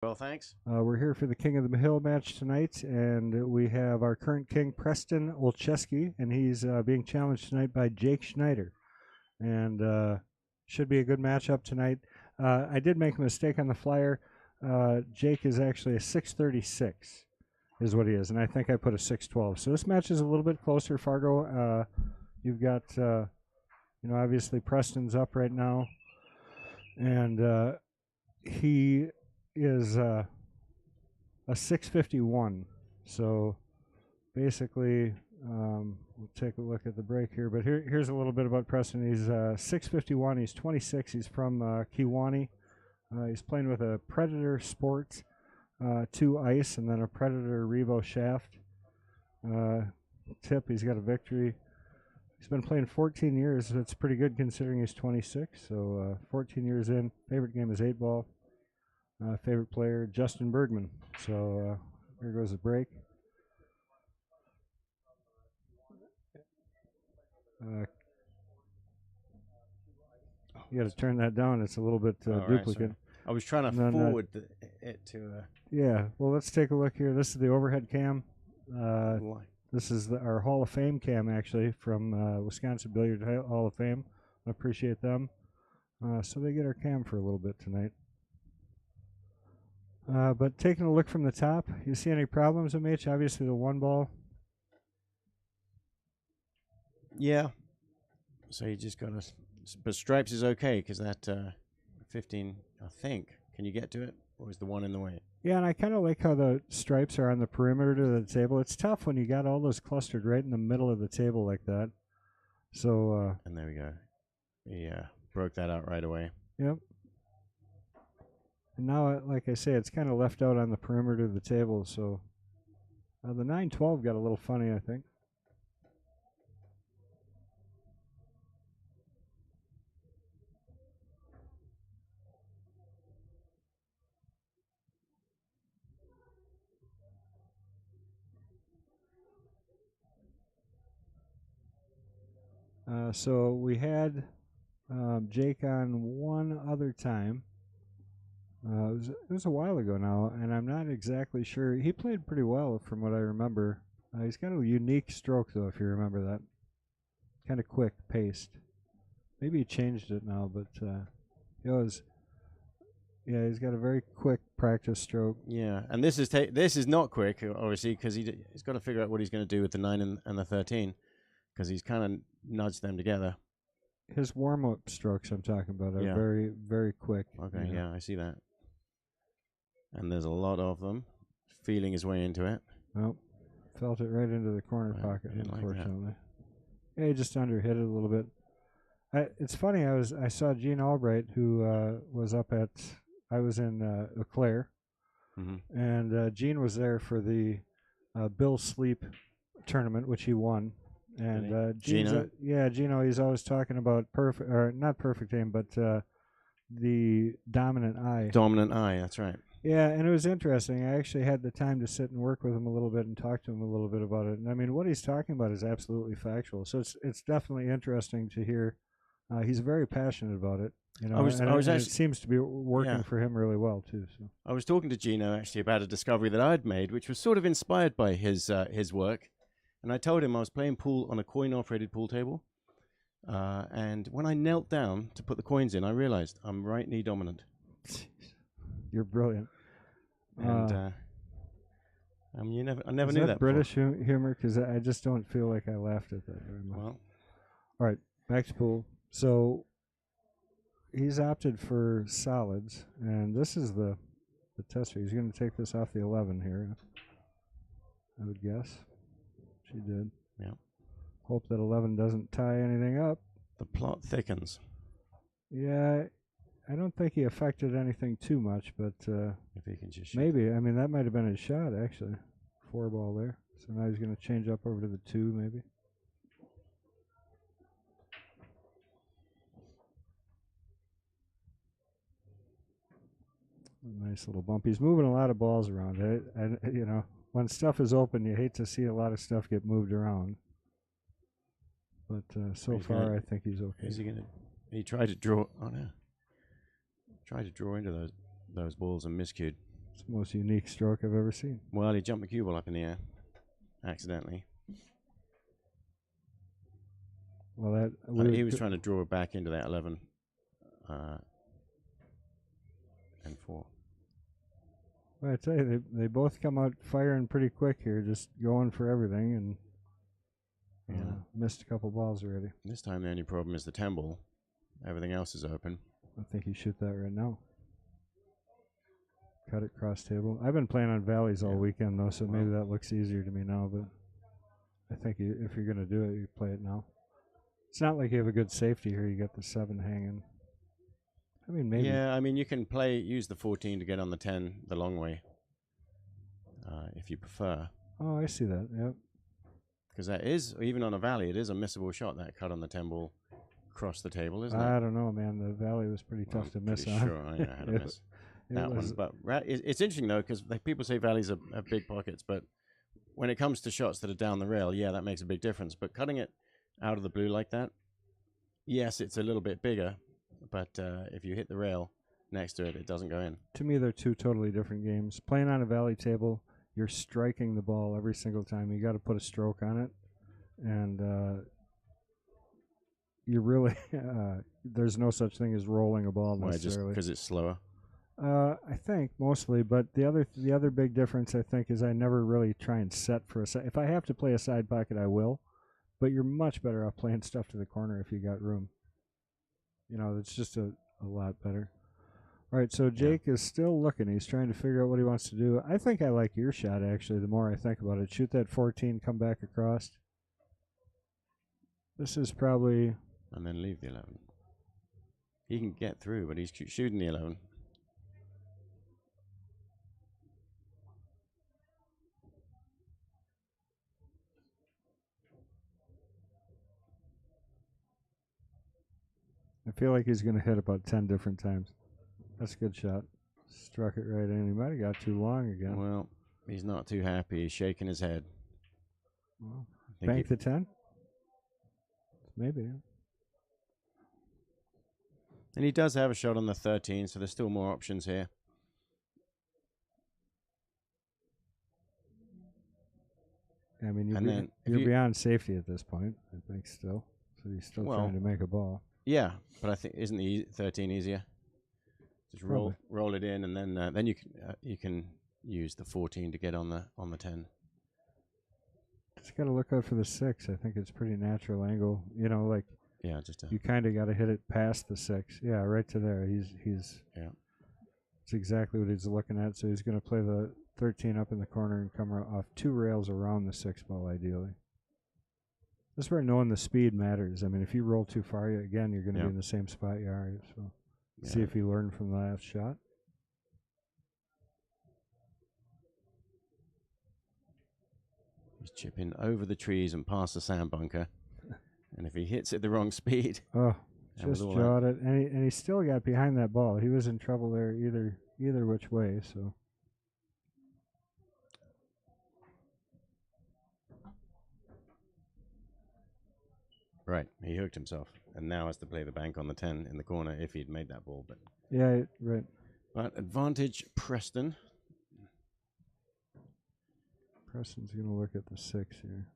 Well, thanks. We're here for the King of the Hill match tonight, and we have our current king, Preston Olszewski, and he's being challenged tonight by Jake Schneider. And should be a good matchup tonight. I did make a mistake on the flyer. Jake is actually a 636 is what he is, and I think I put a 612. So this match is a little bit closer, Fargo. You've got, obviously Preston's up right now, and he is a 651. So basically, we'll take a look at the break here. But here's a little bit about Preston. He's 651. He's 26. He's from Kiwani. He's playing with a Predator Sports 2 ice and then a Predator Revo shaft. Tip, he's got a victory. He's been playing 14 years. That's pretty good considering he's 26. So 14 years in. Favorite game is 8-ball. Favorite player, Justin Bergman. So here goes the break. You got to turn that down. It's a little bit duplicate. Right, I was trying to forward it to. Yeah. Well, let's take a look here. This is the overhead cam. This is our Hall of Fame cam, actually, from Wisconsin Billiard Hall of Fame. I appreciate them. So they get our cam for a little bit tonight. But taking a look from the top, you see any problems with Mitch? Obviously, the 1 ball. Yeah. So you just got to. But stripes is okay because that 15, I think. Can you get to it, or is the 1 in the way? Yeah, and I kind of like how the stripes are on the perimeter of the table. It's tough when you got all those clustered right in the middle of the table like that. So. And there we go. Yeah, broke that out right away. Yep. And now, like I say, it's kind of left out on the perimeter of the table. So the 9-12 got a little funny, I think. So we had Jake on one other time. It was a while ago now, and I'm not exactly sure. He played pretty well from what I remember. He's got a unique stroke, though, if you remember that. Kind of quick, paced. Maybe he changed it now, but he's got a very quick practice stroke. Yeah, and this is not quick, obviously, because he's got to figure out what he's going to do with the 9 and the 13, because he's kind of nudged them together. His warm-up strokes I'm talking about are very, very quick. Okay, yeah, I see that. And there's a lot of them. Feeling his way into it. Oh, felt it right into the corner pocket, unfortunately. Yeah, he just underhit it a little bit. It's funny, I saw Gene Albright, who was up at, I was in Eau Claire, and Gene was there for the Bill Sleep tournament, which he won. And Gino? Gino, he's always talking about not perfect aim, but the dominant eye. Dominant eye, that's right. Yeah, and it was interesting. I actually had the time to sit and work with him a little bit and talk to him a little bit about it. And I mean, what he's talking about is absolutely factual. So it's definitely interesting to hear. He's very passionate about it. It seems to be working for him really well too. So I was talking to Gino actually about a discovery that I'd made, which was sort of inspired by his work. And I told him I was playing pool on a coin-operated pool table. And when I knelt down to put the coins in, I realized I'm right knee dominant. You're brilliant. And I never knew that. British humor? Because I just don't feel like I laughed at that very much. Well, all right, back to pool. So he's opted for solids, and this is the tester. He's going to take this off the 11 here, I would guess. She did. Yeah. Hope that 11 doesn't tie anything up. The plot thickens. Yeah, I don't think he affected anything too much, but if he can just shoot maybe. I mean, that might have been his shot, actually. 4-ball there. So now he's going to change up over to the 2, maybe. Nice little bump. He's moving a lot of balls around. And when stuff is open, you hate to see a lot of stuff get moved around. But so far, I think he's okay. Is he gonna? He tried to draw. Oh no! Tried to draw into those balls and miscued. It's the most unique stroke I've ever seen. Well, he jumped the cue ball up in the air, accidentally. Well, He was trying to draw it back into that 11 and 4. Well, I tell you, they both come out firing pretty quick here, just going for everything, and missed a couple balls already. This time the only problem is the 10 ball. Everything else is open. I think you shoot that right now. Cut it cross table. I've been playing on valleys all weekend, though, so maybe that looks easier to me now, but I think if you're going to do it, you play it now. It's not like you have a good safety here. You got the 7 hanging. I mean, maybe. Yeah, I mean, you can use the 14 to get on the 10 the long way, if you prefer. Oh, I see that, yep. Because that is, even on a valley, it is a missable shot, that cut on the 10 ball across the table, isn't it? I don't know, man. The valley was pretty tough to miss on. Sure, I had to miss that one. But it's interesting, though, because people say valleys are big pockets, but when it comes to shots that are down the rail, yeah, that makes a big difference. But cutting it out of the blue like that, yes, it's a little bit bigger, but if you hit the rail next to it, it doesn't go in. To me, they're two totally different games. Playing on a valley table, you're striking the ball every single time. You got to put a stroke on it, and you really there's no such thing as rolling a ball necessarily. Why, just because it's slower? I think mostly, but the other big difference I think is I never really try and set for a side. If I have to play a side pocket, I will, but you're much better off playing stuff to the corner if you got room. You know, it's just a lot better. All right, so Jake is still looking. He's trying to figure out what he wants to do. I think I like your shot, actually, the more I think about it. Shoot that 14, come back across. This is probably... And then leave the 11. He can get through, but he's shooting the 11. I feel like he's going to hit about 10 different times. That's a good shot. Struck it right in. He might have got too long again. Well, he's not too happy. He's shaking his head. Well, bank the 10? Maybe. And he does have a shot on the 13, so there's still more options here. I mean, you're beyond safety at this point, I think, still. So he's still trying to make a ball. Yeah, but I think isn't the 13 easier? Just roll it in, and then you can use the 14 to get on the 10. Just got to look out for the 6. I think it's pretty natural angle. You know, like you kind of got to hit it past the 6. Yeah, right to there. He's It's exactly what he's looking at. So he's going to play the 13 up in the corner and come off 2 rails around the 6 ball, ideally. This is where knowing the speed matters. I mean, if you roll too far, again, you're going to be in the same spot you are. So see if you learn from the last shot. He's chipping over the trees and past the sand bunker. And if he hits it the wrong speed... Oh, just jawed it. And he still got behind that ball. He was in trouble there either which way, so... Right, he hooked himself, and now has to play the bank on the 10 in the corner if he'd made that ball. But yeah, right. But advantage Preston. Preston's going to look at the 6 here.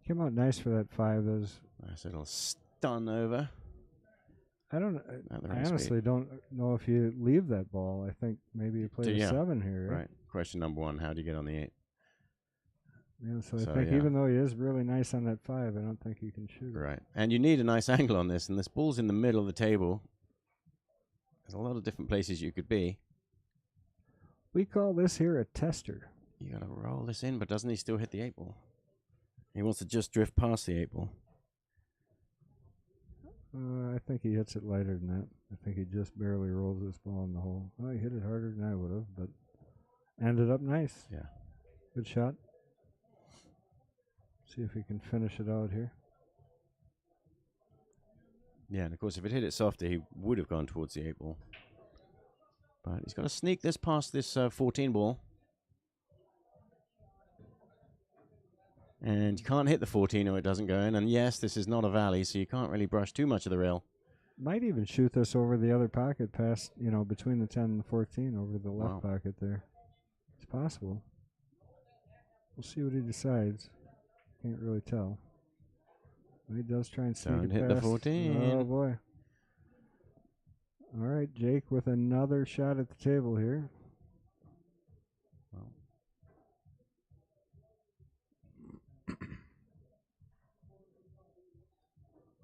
Came out nice for that 5. Those nice little stun over. I honestly don't know if you leave that ball. I think maybe you play the 7 here. Right. Question number 1: how do you get on the 8? Yeah, so I think even though he is really nice on that 5, I don't think he can shoot it. Right, and you need a nice angle on this, and this ball's in the middle of the table. There's a lot of different places you could be. We call this here a tester. You got to roll this in, but doesn't he still hit the 8 ball? He wants to just drift past the 8 ball. I think he hits it lighter than that. I think he just barely rolls this ball in the hole. Well, he hit it harder than I would have, but ended up nice. Yeah. Good shot. See if he can finish it out here. Yeah, and of course, if it hit it softer, he would have gone towards the 8 ball. But he's got to sneak this past this 14 ball. And you can't hit the 14 or it doesn't go in. And yes, this is not a valley, so you can't really brush too much of the rail. Might even shoot this over the other pocket past, between the 10 and the 14 over the left pocket there. It's possible. We'll see what he decides. Can't really tell. He does try and sneak it Don't hit past. the 14. Oh, boy. All right, Jake with another shot at the table here. Well.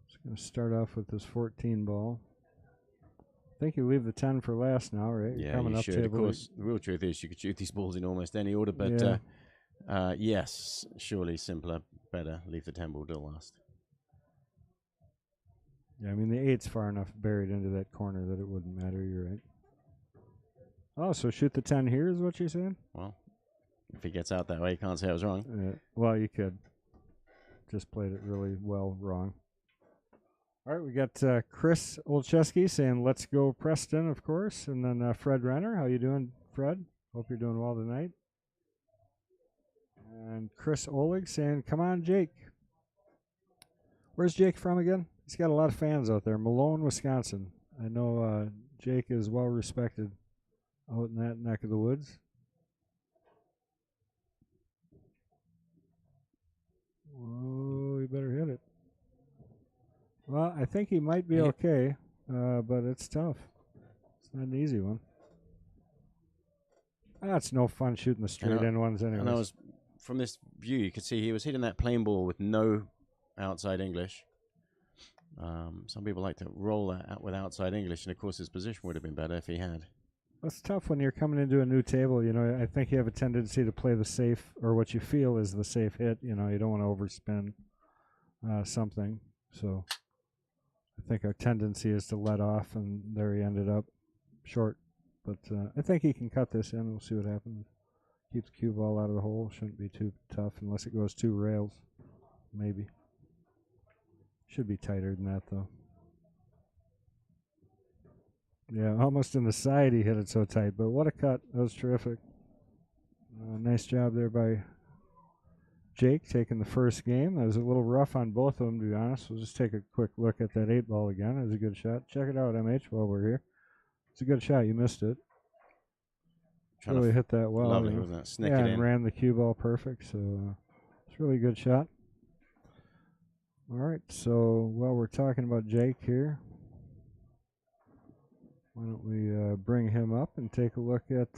Just going to start off with this 14 ball. I think you leave the 10 for last now, right? Yeah, Coming you up should. Of course, the real truth is you could shoot these balls in almost any order, but yes, surely simpler, better. Leave the 10 ball to last. Yeah, I mean, the 8's far enough buried into that corner that it wouldn't matter. You're right. Oh, so shoot the 10 here is what you're saying? Well, if he gets out that way, you can't say I was wrong. Well, you could. Just played it really well wrong. All right, we got Chris Olszewski saying, let's go Preston, of course. And then Fred Renner. How you doing, Fred? Hope you're doing well tonight. And Chris Oleg saying, come on, Jake. Where's Jake from again? He's got a lot of fans out there. Malone, Wisconsin. I know Jake is well respected out in that neck of the woods. Whoa, you better hit it. Well, I think he might be okay, but it's tough. It's not an easy one. That's no fun shooting the straight-in ones anyway. And I was, from this view, you could see he was hitting that plain ball with no outside English. Some people like to roll that out with outside English, and of course his position would have been better if he had. That's tough when you're coming into a new table. I think you have a tendency to play the safe, or what you feel is the safe hit. You don't want to overspin something. So I think our tendency is to let off, and there he ended up short. But I think he can cut this in. We'll see what happens. Keep the cue ball out of the hole. Shouldn't be too tough unless it goes 2 rails. Maybe. Should be tighter than that, though. Yeah, almost in the side he hit it so tight. But what a cut. That was terrific. Nice job there by Jake taking the first game. That was a little rough on both of them, to be honest. We'll just take a quick look at that 8 ball again. It was a good shot. Check it out, MH, while we're here. It's a good shot. You missed it. Really hit that well. Lovely, wasn't it? Snick yeah, it and in. ran the cue ball perfect. So it's a really good shot. All right. So while we're talking about Jake here, why don't we bring him up and take a look at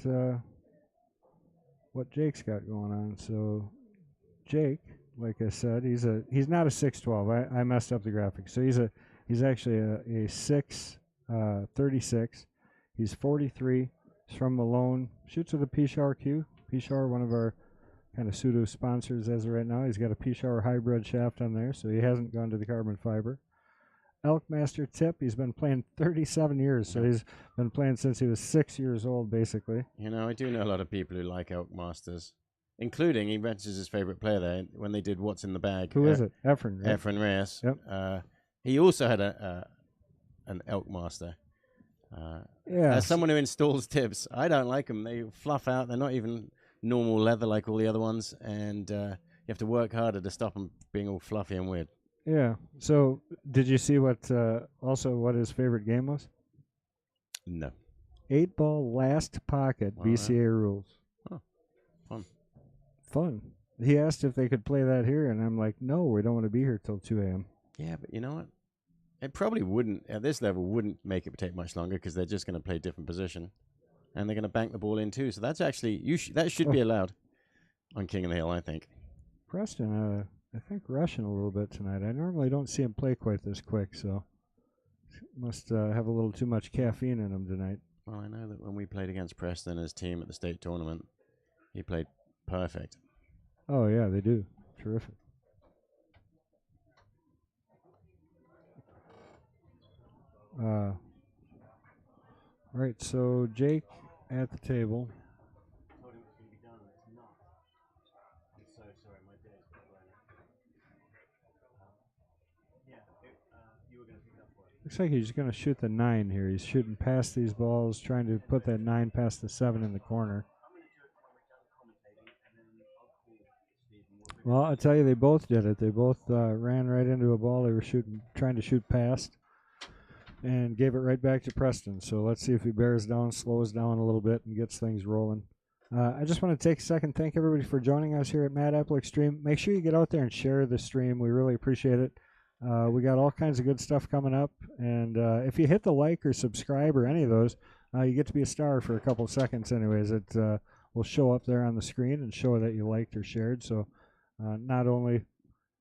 what Jake's got going on. So Jake, like I said, he's not a 6'12". I messed up the graphics. So he's actually a 6'36". He's 43. He's from Malone. Shoots with a P-Shower Q. P-Shower, one of our kind of pseudo sponsors as of right now. He's got a P-Shower hybrid shaft on there, so he hasn't gone to the carbon fiber. Elkmaster tip. He's been playing 37 years, so he's been playing since he was 6 years old, basically. I do know a lot of people who like Elkmasters, including, he mentions his favorite player there when they did What's in the Bag. Who is it? Efren, right? Efren Reyes. Yep. He also had an Elkmaster. Yeah. As someone who installs tips, I don't like them. They fluff out. They're not even normal leather like all the other ones, and you have to work harder to stop them being all fluffy and weird. Yeah. So, did you see what his favorite game was? No. 8-ball last pocket, All BCA right. rules. Oh, Fun. He asked if they could play that here, and I'm like, no, we don't want to be here till 2 a.m. Yeah, but you know what? It probably wouldn't, at this level, wouldn't make it take much longer because they're just going to play a different position. And they're going to bank the ball in too. So that's actually, that should be allowed on King of the Hill, I think. Preston, I think rushing a little bit tonight. I normally don't see him play quite this quick, so must have a little too much caffeine in him tonight. Well, I know that when we played against Preston, his team at the state tournament, he played perfect. Oh, yeah, they do. Terrific. All right, so Jake at the table. Looks like he's going to shoot the 9 here. He's shooting past these balls, trying to put that 9 past the 7 in the corner. Well, I tell you, they both did it. They both ran right into a ball they were trying to shoot past, and gave it right back to Preston. So let's see if he bears down, slows down a little bit, and gets things rolling. I just want to take a second, thank everybody for joining us here at Mad Apple Extreme. Make sure you get out there and share the stream. We really appreciate it. We got all kinds of good stuff coming up, and if you hit the like or subscribe or any of those, you get to be a star for a couple of seconds anyways. It will show up there on the screen and show that you liked or shared. So not only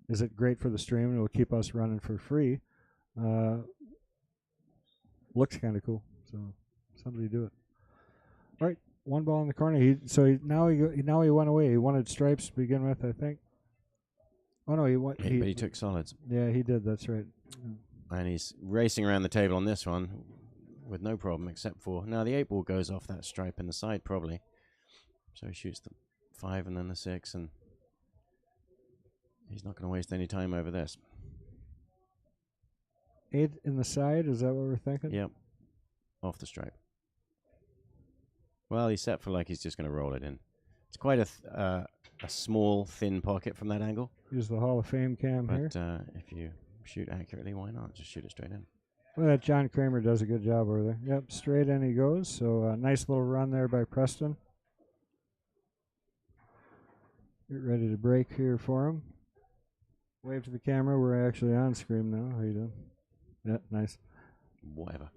is it great for the stream and it will keep us running for free, looks kind of cool. So somebody do it. All right, one ball in the corner. Now he went away. He wanted stripes to begin with, I think. Oh no, But he took solids. Yeah, he did. That's right. And he's racing around the table on this one with no problem, except for now the 8-ball goes off that stripe in the side probably. So he shoots the 5 and then the 6, and he's not going to waste any time over this. 8 in the side, is that what we're thinking? Yep. Off the stripe. Well, he's set for like he's just going to roll it in. It's quite a small, thin pocket from that angle. Use the Hall of Fame cam here. But if you shoot accurately, why not? Just shoot it straight in. Well, that John Kramer does a good job over there. Yep, straight in he goes. So nice little run there by Preston. Get ready to break here for him. Wave to the camera. We're actually on screen now. How you doing? Yeah, nice. Whatever.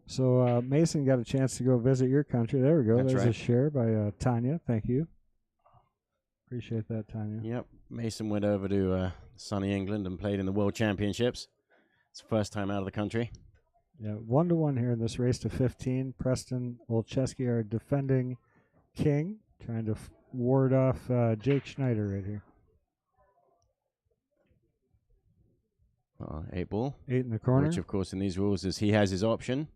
So Mason got a chance to go visit your country. There we go. That's There's right. a share by Tanya. Thank you. Appreciate that, Tanya. Yep. Mason went over to sunny England and played in the World Championships. It's the first time out of the country. Yeah, 1-1 here in this race to 15. Preston, Olszewski are defending king, trying to ward off Jake Schneider right here. 8-ball. 8 in the corner. Which, of course, in these rules is he has his option.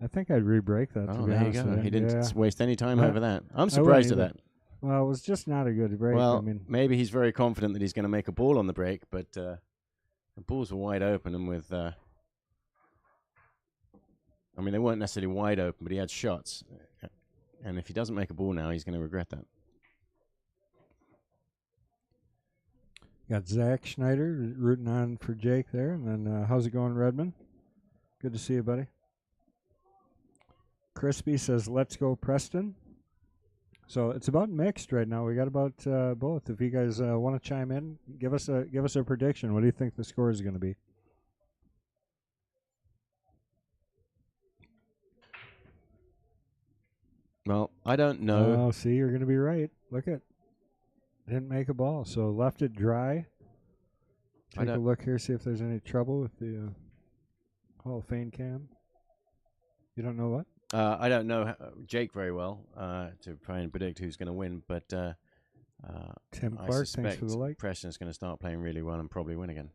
I think I'd re-break that. Oh, to be there you honest go. with He didn't Yeah. waste any time I- over that. I'm surprised at either. that. Well, it was just not a good break. Well, I mean, maybe he's very confident that he's going to make a ball on the break, but the balls were wide open, and with I mean, they weren't necessarily wide open, but he had shots. And if he doesn't make a ball now, he's going to regret that. got Zach Schneider rooting on for Jake there. And then how's it going, Redmond? Good to see you, buddy. Crispy says, let's go, Preston. So it's about mixed right now. We got about both. If you guys want to chime in, give us a prediction. What do you think the score is going to be? Well, I don't know. Oh, see, you're going to be right. Look at, didn't make a ball, so left it dry. Take a look here, see if there's any trouble with the Hall of Fame cam. You don't know what? I don't know Jake very well to try and predict who's going to win, but Tim I Clark, suspect thanks for the like. Preston's going to start playing really well and probably win again.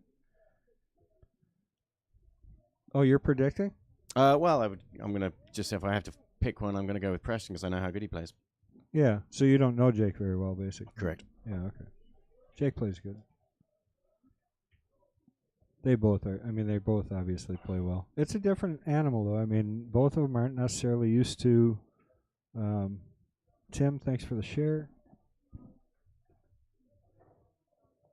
Oh, you're predicting? Well, I'm going to just, if I have to pick one, I'm going to go with Preston because I know how good he plays. Yeah, so you don't know Jake very well, basically. Correct. Yeah, okay. Jake plays good. They both are. I mean, they both obviously play well. It's a different animal, though. I mean, both of them aren't necessarily used to. Tim, thanks for the share.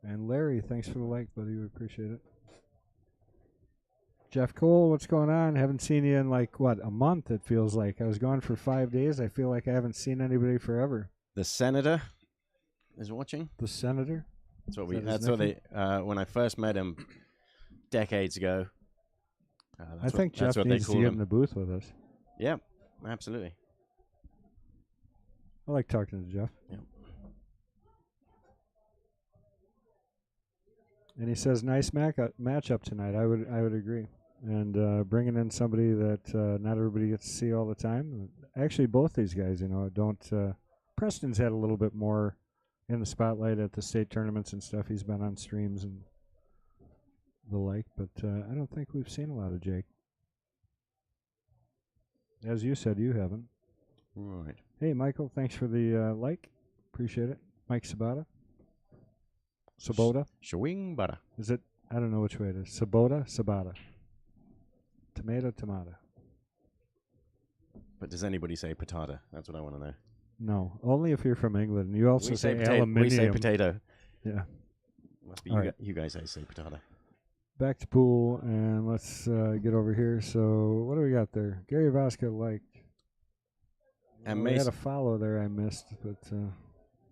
And Larry, thanks for the like, buddy. We appreciate it. Jeff Cole, what's going on? Haven't seen you in like, what, a month, it feels like. I was gone for 5 days. I feel like I haven't seen anybody forever. The Senator is watching. The Senator? That's what they, when I first met him decades ago. I think Jeff needs to get in the booth with us. Yeah, absolutely. I like talking to Jeff. Yeah. And he says, nice matchup tonight. I would agree. And bringing in somebody that not everybody gets to see all the time. Actually, both these guys, don't. Preston's had a little bit more in the spotlight at the state tournaments and stuff. He's been on streams and the like, but I don't think we've seen a lot of Jake. As you said, you haven't. Right. Hey, Michael, thanks for the like. Appreciate it. Mike Sabata. Shwing butter. Is it? I don't know which way it is. Sabata. Tomato. But does anybody say patata? That's what I want to know. No, only if you're from England. You also say aluminium. We say potato. Yeah. Must be you guys say patata. Back to pool, and let's get over here. So what do we got there? Gary Voska liked. And we had a follow there I missed, but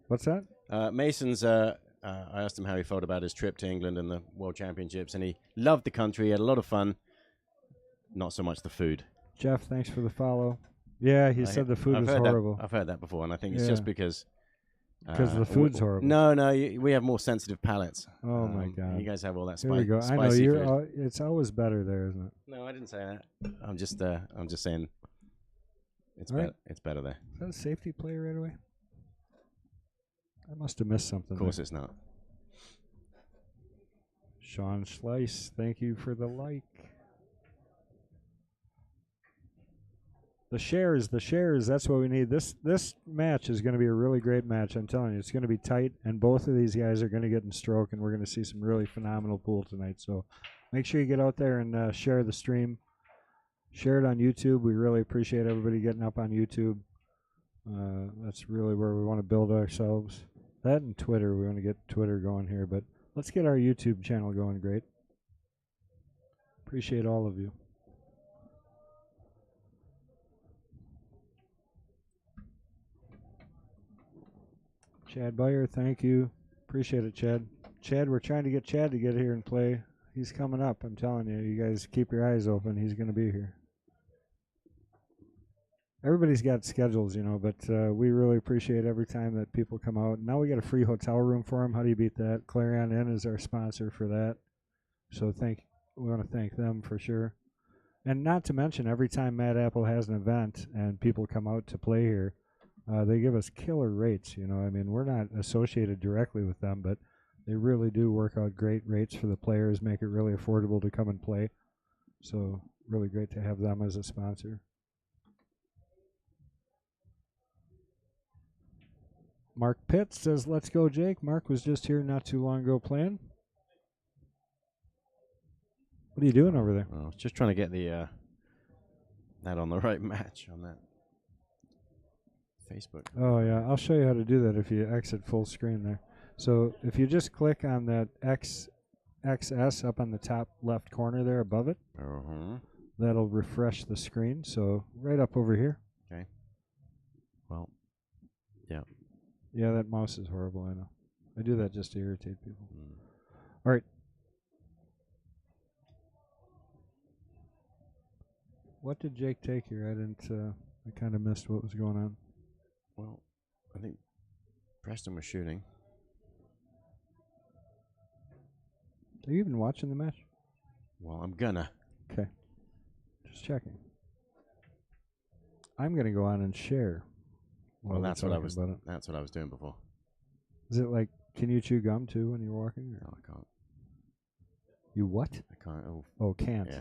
what's that? Mason's. I asked him how he felt about his trip to England and the World Championships, and he loved the country. He had a lot of fun. Not so much the food. Jeff, thanks for the follow. Yeah, he said the food was horrible. I've heard that before, and I think it's just because the food's horrible. No, we have more sensitive palates. Oh my God! You guys have all that Here we go. I know food. It's always better there, isn't it? No, I didn't say that. I'm just saying. It's better. Right. It's better there. Is that a safety play right away? I must have missed something. Of course, it's not. Sean Slice, thank you for the like. The shares, that's what we need. This match is going to be a really great match. I'm telling you, it's going to be tight, and both of these guys are going to get in stroke, and we're going to see some really phenomenal pool tonight. So make sure you get out there and share the stream. Share it on YouTube. We really appreciate everybody getting up on YouTube. That's really where we want to build ourselves. That and Twitter. We want to get Twitter going here, but let's get our YouTube channel going great. Appreciate all of you. Chad Byer, thank you. Appreciate it, Chad. Chad, we're trying to get Chad to get here and play. He's coming up. I'm telling you. You guys keep your eyes open. He's going to be here. Everybody's got schedules, but we really appreciate every time that people come out. Now we got a free hotel room for them. How do you beat that? Clarion Inn is our sponsor for that. So we want to thank them for sure. And not to mention, every time Mad Apple has an event and people come out to play here, they give us killer rates. We're not associated directly with them, but they really do work out great rates for the players, make it really affordable to come and play. So really great to have them as a sponsor. Mark Pitts says, let's go, Jake. Mark was just here not too long ago playing. What are you doing over there? I was just trying to get the that on the right match on that Facebook. Oh, yeah. I'll show you how to do that if you exit full screen there. So if you just click on that XS up on the top left corner there above it, that'll refresh the screen. So right up over here. Okay. Well, yeah. Yeah, that mouse is horrible, I know. I do that just to irritate people. All right. What did Jake take here? I kind of missed what was going on. Well, I think Preston was shooting. Are you even watching the match? Well, I'm gonna. Okay. Just checking. I'm gonna go on and share. Well, that's what I was doing before. Is it like, can you chew gum too when you're walking? Or? No, I can't. You what? I can't. Oh, can't. Yeah.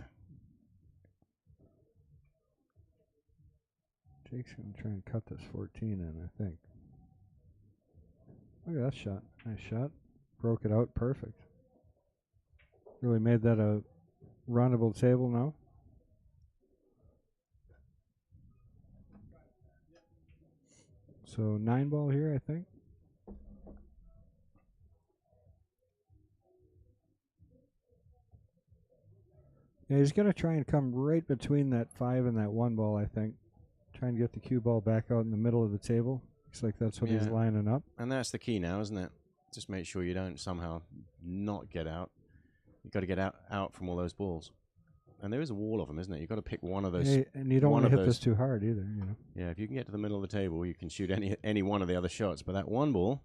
Jake's going to try and cut this 14 in, I think. Look at that shot. Nice shot. Broke it out. Perfect. Really made that a runnable table now. So 9 ball here, I think. Yeah, he's going to try and come right between that 5 and that 1 ball, I think. Try and get the cue ball back out in the middle of the table. Looks like that's what he's lining up. And that's the key now, isn't it? Just make sure you don't somehow not get out. You've got to get out from all those balls. And there is a wall of them, isn't it? You've got to pick one of those. Hey, and you don't want to hit this too hard either, Yeah, if you can get to the middle of the table, you can shoot any one of the other shots. But that one ball,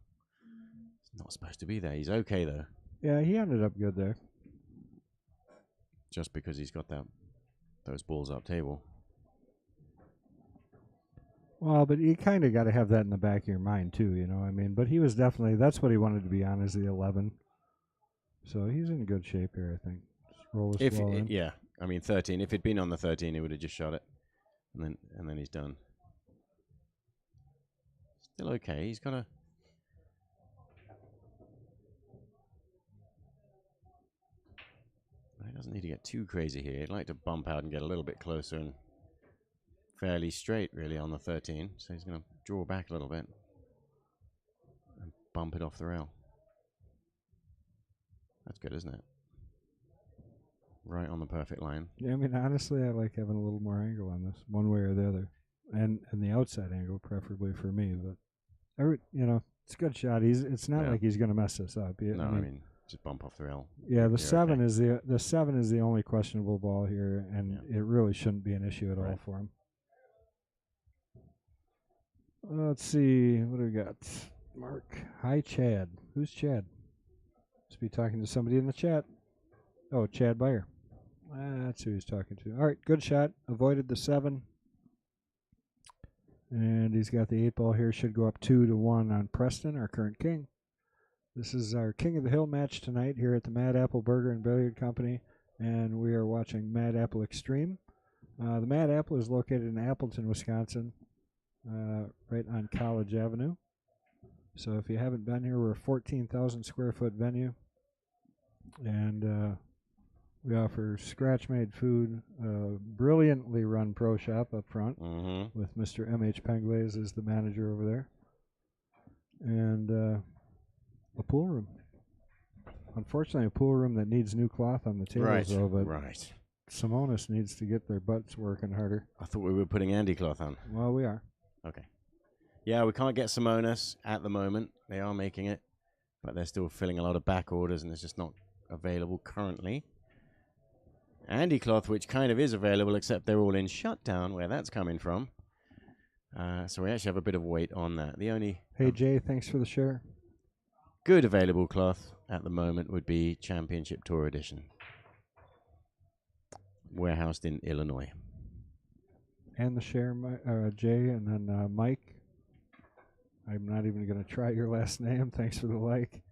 it's not supposed to be there. He's okay, though. Yeah, he ended up good there. Just because he's got those balls up table. Well, but you kind of got to have that in the back of your mind, too, But he was definitely, that's what he wanted to be on, is the 11. So he's in good shape here, I think. Just roll this ball in. Yeah. 13. If it'd been on the 13, he would have just shot it. And then he's done. Still okay. He's got to... He doesn't need to get too crazy here. He'd like to bump out and get a little bit closer and fairly straight, really, on the 13. So he's going to draw back a little bit and bump it off the rail. That's good, isn't it? Right on the perfect line. Yeah, I mean, honestly, I like having a little more angle on this, one way or the other, and the outside angle preferably for me. But it's a good shot. It's not like he's going to mess this up. No, I mean, just bump off the rail. Yeah, the 7 is the only questionable ball here, and it really shouldn't be an issue at all for him. Let's see, what do we got? Mark, hi Chad. Who's Chad? Must be talking to somebody in the chat. Oh, Chad Beyer. That's who he's talking to. All right, good shot. Avoided the 7. And he's got the 8 ball here. Should go up 2-1 on Preston, our current king. This is our King of the Hill match tonight here at the Mad Apple Burger and Billiard Company. And we are watching Mad Apple Extreme. The Mad Apple is located in Appleton, Wisconsin, right on College Avenue. So if you haven't been here, we're a 14,000 square foot venue. And we offer scratch-made food, brilliantly run pro shop up front with Mr. M.H. Penglaze as the manager over there. And a pool room. Unfortunately, a pool room that needs new cloth on the tables, though. But Simonis needs to get their butts working harder. I thought we were putting Andy cloth on. Well, we are. Okay. Yeah, we can't get Simonis at the moment. They are making it, but they're still filling a lot of back orders, and it's just not available currently. Andy cloth, which kind of is available, except they're all in shutdown, where that's coming from. So we actually have a bit of weight on that. The only Jay, thanks for the share. Good available cloth at the moment would be Championship Tour Edition, warehoused in Illinois. And the share, Jay, and then Mike. I'm not even going to try your last name. Thanks for the like,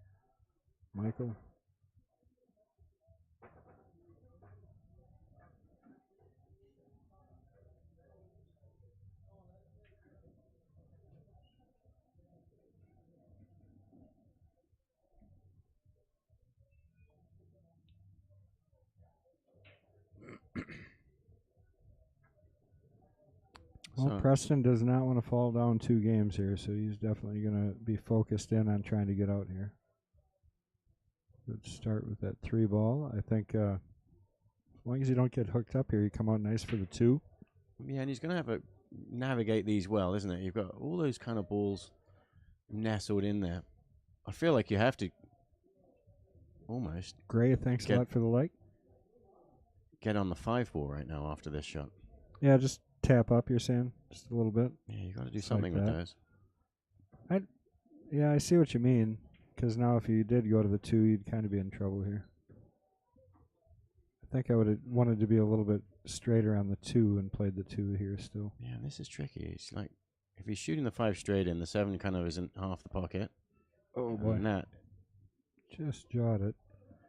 Michael. Well, Preston does not want to fall down 2 games here, so he's definitely going to be focused in on trying to get out here. Good start with that 3 ball. I think as long as you don't get hooked up here, you come out nice for the 2. Yeah, and he's going to have to navigate these well, isn't it? You've got all those kind of balls nestled in there. I feel like you have to almost. Gray, thanks a lot for the like. Get on the 5 ball right now after this shot. Yeah, just tap up, you're saying? Just a little bit? Yeah, you got to do something with those. Yeah, I see what you mean. Because now if you did go to the 2, you'd kind of be in trouble here. I think I would have wanted to be a little bit straighter on the 2 and played the 2 here still. Yeah, this is tricky. It's like, if he's shooting the 5 straight in, the 7 kind of isn't half the pocket. Oh, boy. And that just jawed it.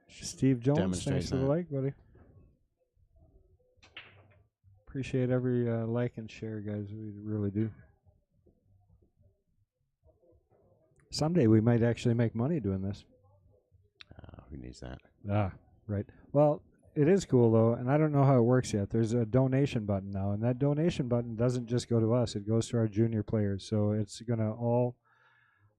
Steve Jones, thanks for the like, buddy. Appreciate every like and share, guys. We really do. Someday we might actually make money doing this. Who needs that? Right. Well, it is cool, though, and I don't know how it works yet. There's a donation button now, and that donation button doesn't just go to us. It goes to our junior players. So it's going to all...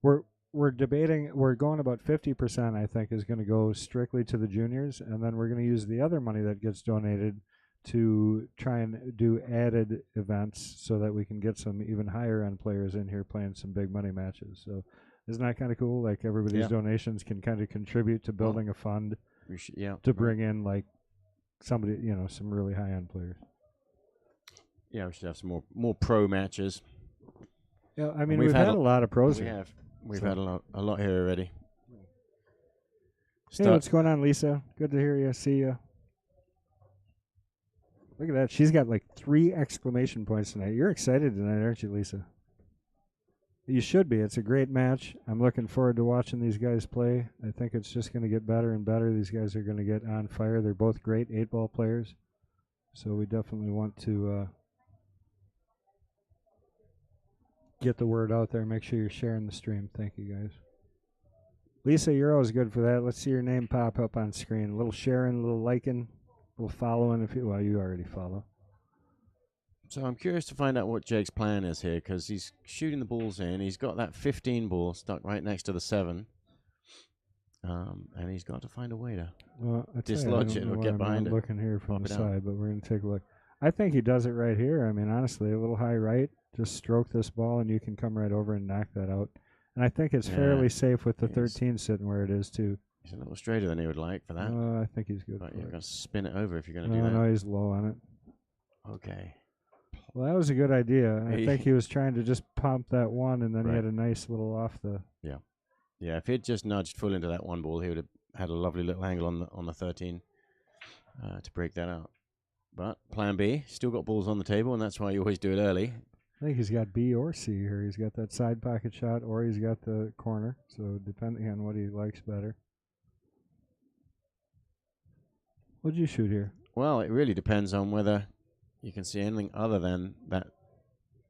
We're debating... We're going about 50%, I think, is going to go strictly to the juniors, and then we're going to use the other money that gets donated to try and do added events so that we can get some even higher end players in here playing some big money matches. So isn't that kind of cool? Like everybody's donations can kind of contribute to building a fund to bring in like somebody, some really high end players. Yeah, we should have some more pro matches. Yeah, I mean we've had a lot of pros here. We've had a lot here already. Hey, what's going on, Lisa? Good to hear you. See you. Look at that. She's got like 3 exclamation points tonight. You're excited tonight, aren't you, Lisa? You should be. It's a great match. I'm looking forward to watching these guys play. I think it's just going to get better and better. These guys are going to get on fire. They're both great 8-ball players. So we definitely want to get the word out there. Make sure you're sharing the stream. Thank you, guys. Lisa, you're always good for that. Let's see your name pop up on screen. A little sharing, a little liking. Well, following if you already follow. So I'm curious to find out what Jake's plan is here, because he's shooting the balls in. He's got that 15 ball stuck right next to the 7. And he's got to find a way to dislodge it or get behind it. Looking here from the side, but we're going to take a look. I think he does it right here. I mean, honestly, a little high right. Just stroke this ball, and you can come right over and knock that out. And I think it's fairly safe with the 13 sitting where it is, too. He's a little straighter than he would like for that. I think he's good. But you're going to spin it over if you're going to do that. No, he's low on it. Okay. Well, that was a good idea. I think he was trying to just pump that one, and then he had a nice little off the... Yeah, if he'd just nudged full into that one ball, he would have had a lovely little angle on the 13 to break that out. But plan B, still got balls on the table, and that's why you always do it early. I think he's got B or C here. He's got that side pocket shot, or he's got the corner. So depending on what he likes better. What'd you shoot here? Well, it really depends on whether you can see anything other than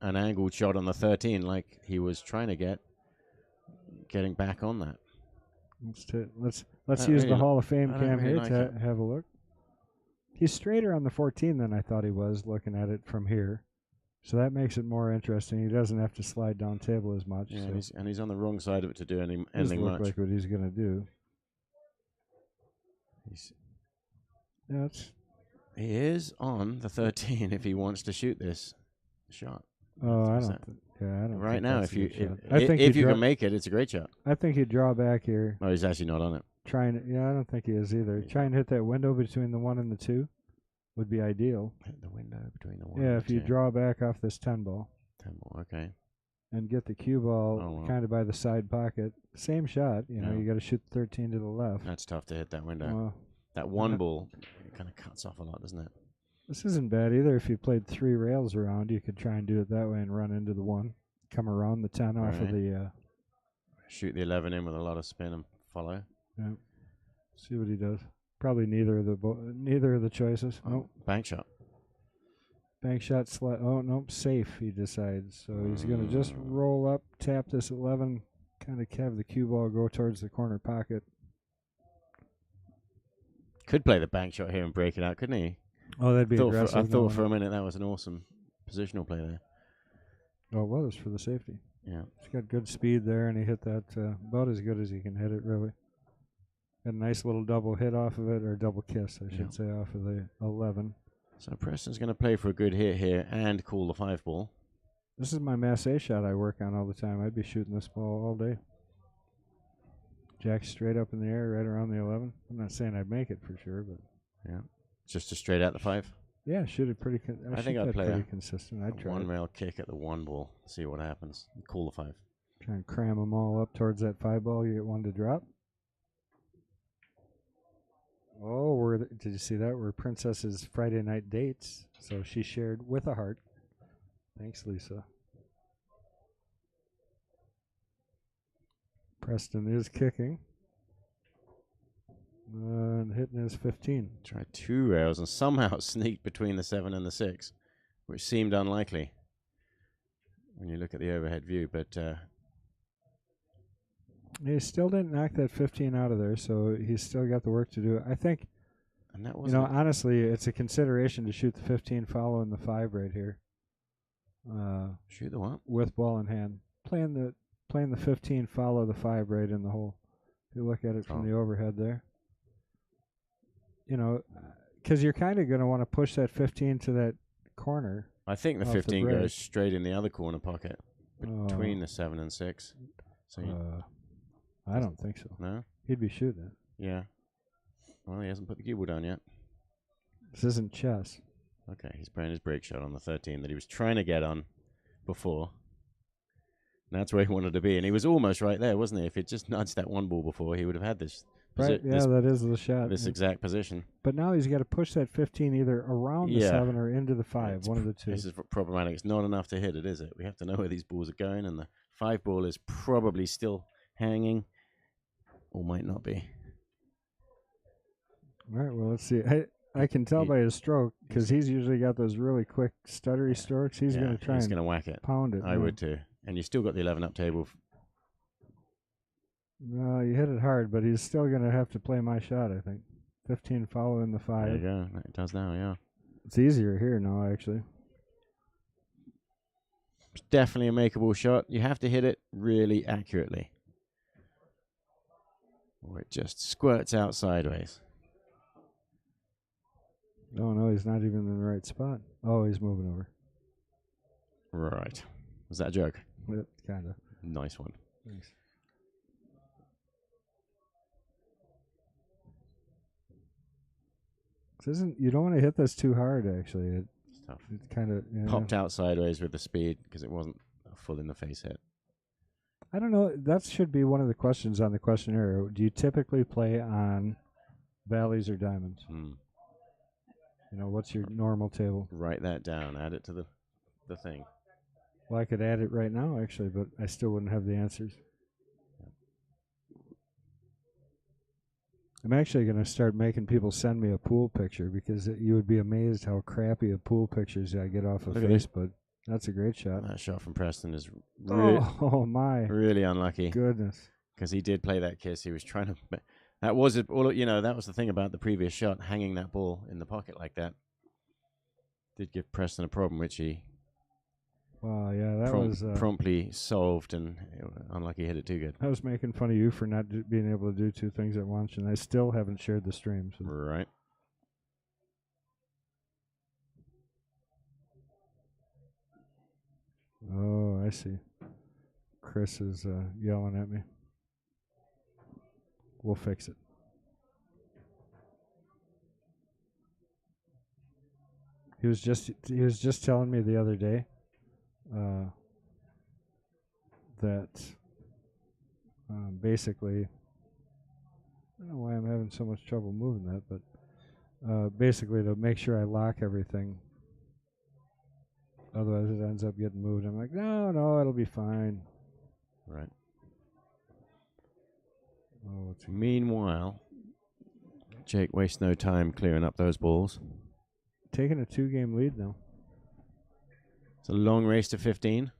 an angled shot on the 13, like he was trying to getting back on that. Let's use the Hall of Fame cam here to have a look. He's straighter on the 14 than I thought he was looking at it from here. So that makes it more interesting. He doesn't have to slide down table as much. Yeah, so and he's on the wrong side of it to do anything look much. Like what he's going to do. He is on the 13 if he wants to shoot this shot. Oh, I don't. I don't. Right now, if you can make it, it's a great shot. I think he'd draw back here. Oh, he's actually not on it. I don't think he is either. Try and hit that window between the 1 and the 2 would be ideal. Hit the window between the 1 and the if you 2. draw back off this 10 ball. 10 ball, okay. And get the cue ball kind of by the side pocket. Same shot. You know, you got to shoot the 13 to the left. That's tough to hit that window. That 1 ball kind of cuts off a lot, doesn't it? This isn't bad either. If you played 3 rails around, you could try and do it that way and run into the 1. Come around the 10 off of the... shoot the 11 in with a lot of spin and follow. Yeah. See what he does. Probably neither of the choices. Nope. Bank shot. Bank shot. Nope. Safe, he decides. So he's going to just roll up, tap this 11, kind of have the cue ball go towards the corner pocket. Could play the bank shot here and break it out, couldn't he? Oh, that'd be aggressive. I thought for a minute that was an awesome positional play there. Oh, it was for the safety. Yeah. He's got good speed there, and he hit that about as good as he can hit it, really. Got a nice little double hit off of it, or double kiss, I should say, off of the 11. So Preston's going to play for a good hit here and call the 5 ball. This is my Mass A shot I work on all the time. I'd be shooting this ball all day. Jack straight up in the air, right around the 11. I'm not saying I'd make it for sure, but... Yeah. Just to straight out the 5? Yeah, shoot it pretty... I think I'd play pretty consistent. I'd try 1 rail kick at the 1 ball, see what happens. Call the 5. Try and cram them all up towards that 5 ball. You get 1 to drop. Oh, did you see that? We're Princess's Friday night dates. So she shared with a heart. Thanks, Lisa. Preston is kicking. And hitting his 15. Tried 2 rails and somehow sneaked between the 7 and the 6, which seemed unlikely when you look at the overhead view. But he still didn't knock that 15 out of there, so he's still got the work to do. I think, and that was honestly, it's a consideration to shoot the 15 following the 5 right here. Shoot the what? With ball in hand. Playing the 15, follow the 5 right in the hole. If you look at it from the overhead there. Because you're kind of going to want to push that 15 to that corner. I think the 15 goes straight in the other corner pocket between the 7 and 6. So I don't think so. No? He'd be shooting it. Yeah. Well, he hasn't put the cue ball down yet. This isn't chess. Okay, he's playing his break shot on the 13 that he was trying to get on before. And that's where he wanted to be. And he was almost right there, wasn't he? If he'd just nudged that 1 ball before, he would have had this. Right, that is the shot. This exact position. But now he's got to push that 15 either around the 7 or into the 5, one of the 2. This is problematic. It's not enough to hit it, is it? We have to know where these balls are going, and the 5 ball is probably still hanging, or might not be. All right, well, let's see. I can tell by his stroke, because he's usually got those really quick, stuttery strokes. He's going to try and whack it. Pound it. I would too. And you still got the 11 up table. No, you hit it hard, but he's still going to have to play my shot, I think. 15 following the 5. There you go. It does now, yeah. It's easier here now, actually. definitely a makeable shot. You have to hit it really accurately, or it just squirts out sideways. Oh, no, he's not even in the right spot. Oh, he's moving over. Right. Was that a joke? Kind of. Nice one. Thanks. You don't want to hit this too hard, actually. It's tough. It kind of Popped out sideways with the speed because it wasn't a full in the face hit. I don't know. That should be one of the questions on the questionnaire. Do you typically play on valleys or diamonds? You know, what's your normal table? Write that down. Add it to the thing. Well, I could add it right now, actually, but I still wouldn't have the answers. I'm actually going to start making people send me a pool picture because you would be amazed how crappy of pool pictures I get off of Facebook. That's a great shot. That shot from Preston is my really unlucky. Goodness. Because he did play that kiss. He was trying to. That was it. That was the thing about the previous shot, hanging that ball in the pocket like that. Did give Preston a problem, which he. Wow, yeah, that was promptly solved, and unlucky hit it too good. I was making fun of you for not being able to do two things at once, and I still haven't shared the stream. So. Right. Oh, I see. Chris is yelling at me. We'll fix it. He was just telling me the other day that basically, I don't know why I'm having so much trouble moving that, but basically to make sure I lock everything. Otherwise, it ends up getting moved. I'm like, no, it'll be fine. Right. Oh, meanwhile, Jake wastes no time clearing up those balls. Taking a 2-game lead now. It's a long race to 15.